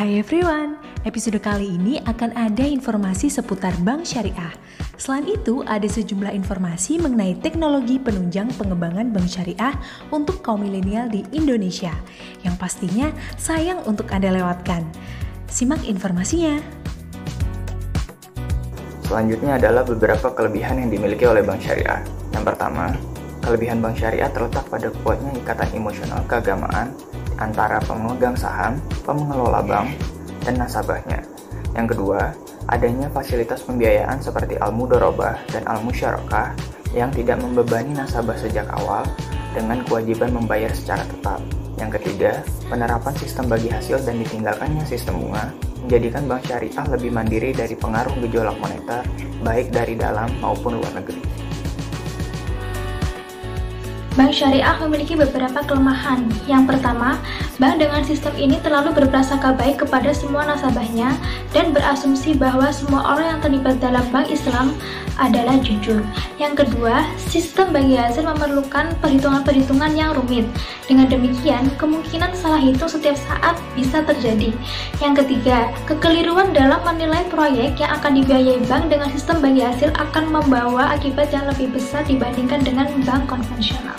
Hai everyone, episode kali ini akan ada informasi seputar bank syariah. Selain itu, ada sejumlah informasi mengenai teknologi penunjang pengembangan bank syariah untuk kaum milenial di Indonesia, yang pastinya sayang untuk Anda lewatkan. Simak informasinya. Selanjutnya adalah beberapa kelebihan yang dimiliki oleh bank syariah. Yang pertama, kelebihan bank syariah terletak pada kuatnya ikatan emosional keagamaan antara pemegang saham, pengelola bank, dan nasabahnya. Yang kedua, adanya fasilitas pembiayaan seperti al-mudharabah dan al-musyarakah yang tidak membebani nasabah sejak awal dengan kewajiban membayar secara tetap. Yang ketiga, penerapan sistem bagi hasil dan ditinggalkannya sistem bunga menjadikan bank syariah lebih mandiri dari pengaruh gejolak moneter baik dari dalam maupun luar negeri. Bank syariah memiliki beberapa kelemahan. Yang pertama, bank dengan sistem ini terlalu berprasangka baik kepada semua nasabahnya dan berasumsi bahwa semua orang yang terlibat dalam bank Islam adalah jujur. Yang kedua, sistem bagi hasil memerlukan perhitungan-perhitungan yang rumit. Dengan demikian, kemungkinan salah hitung setiap saat bisa terjadi. Yang ketiga, kekeliruan dalam menilai proyek yang akan dibiayai bank dengan sistem bagi hasil akan membawa akibat yang lebih besar dibandingkan dengan bank konvensional.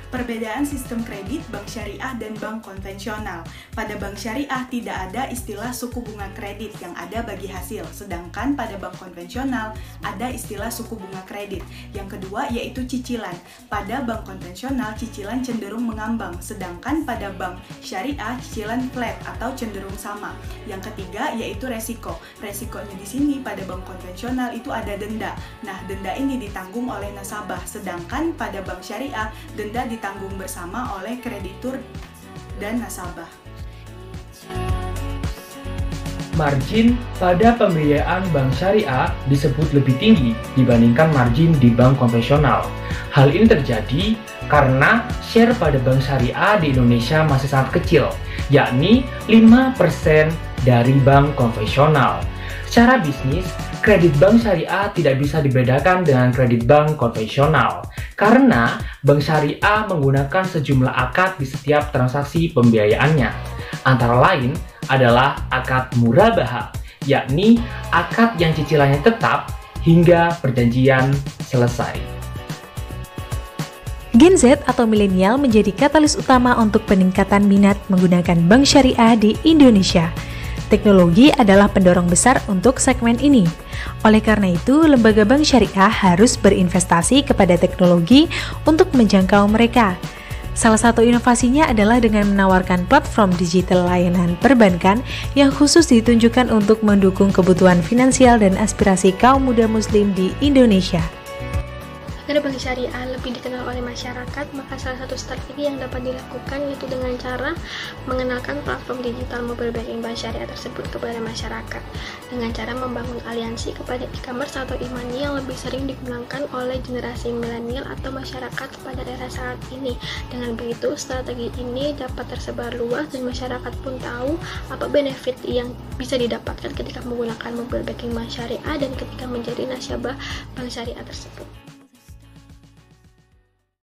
Perbedaan sistem kredit bank syariah dan bank konvensional. Pada bank syariah tidak ada istilah suku bunga kredit yang ada bagi hasil, sedangkan pada bank konvensional ada istilah suku bunga kredit. Yang kedua yaitu cicilan. Pada bank konvensional cicilan cenderung mengambang, sedangkan pada bank syariah cicilan flat atau cenderung sama. Yang ketiga yaitu resiko. Resikonya di sini pada bank konvensional itu ada denda. Nah, denda ini ditanggung oleh nasabah, sedangkan pada bank syariah denda ditanggung bersama oleh kreditur dan nasabah. Margin pada pembiayaan bank syariah disebut lebih tinggi dibandingkan margin di bank konvensional. Hal ini terjadi karena share pada bank syariah di Indonesia masih sangat kecil, yakni 5% dari bank konvensional. Secara bisnis, kredit bank syariah tidak bisa dibedakan dengan kredit bank konvensional karena bank syariah menggunakan sejumlah akad di setiap transaksi pembiayaannya. Antara lain adalah akad murabahah, yakni akad yang cicilannya tetap hingga perjanjian selesai. Gen Z atau milenial menjadi katalis utama untuk peningkatan minat menggunakan bank syariah di Indonesia. Teknologi adalah pendorong besar untuk segmen ini. Oleh karena itu, lembaga bank syariah harus berinvestasi kepada teknologi untuk menjangkau mereka. Salah satu inovasinya adalah dengan menawarkan platform digital layanan perbankan yang khusus ditunjukkan untuk mendukung kebutuhan finansial dan aspirasi kaum muda muslim di Indonesia. Agar bank syariah lebih dikenal oleh masyarakat, maka salah satu strategi yang dapat dilakukan yaitu dengan cara mengenalkan platform digital mobile banking bank syariah tersebut kepada masyarakat dengan cara membangun aliansi kepada e-commerce atau e-money yang lebih sering digunakan oleh generasi milenial atau masyarakat pada era saat ini. Dengan begitu, strategi ini dapat tersebar luas dan masyarakat pun tahu apa benefit yang bisa didapatkan ketika menggunakan mobile banking bank syariah dan ketika menjadi nasabah bank syariah tersebut.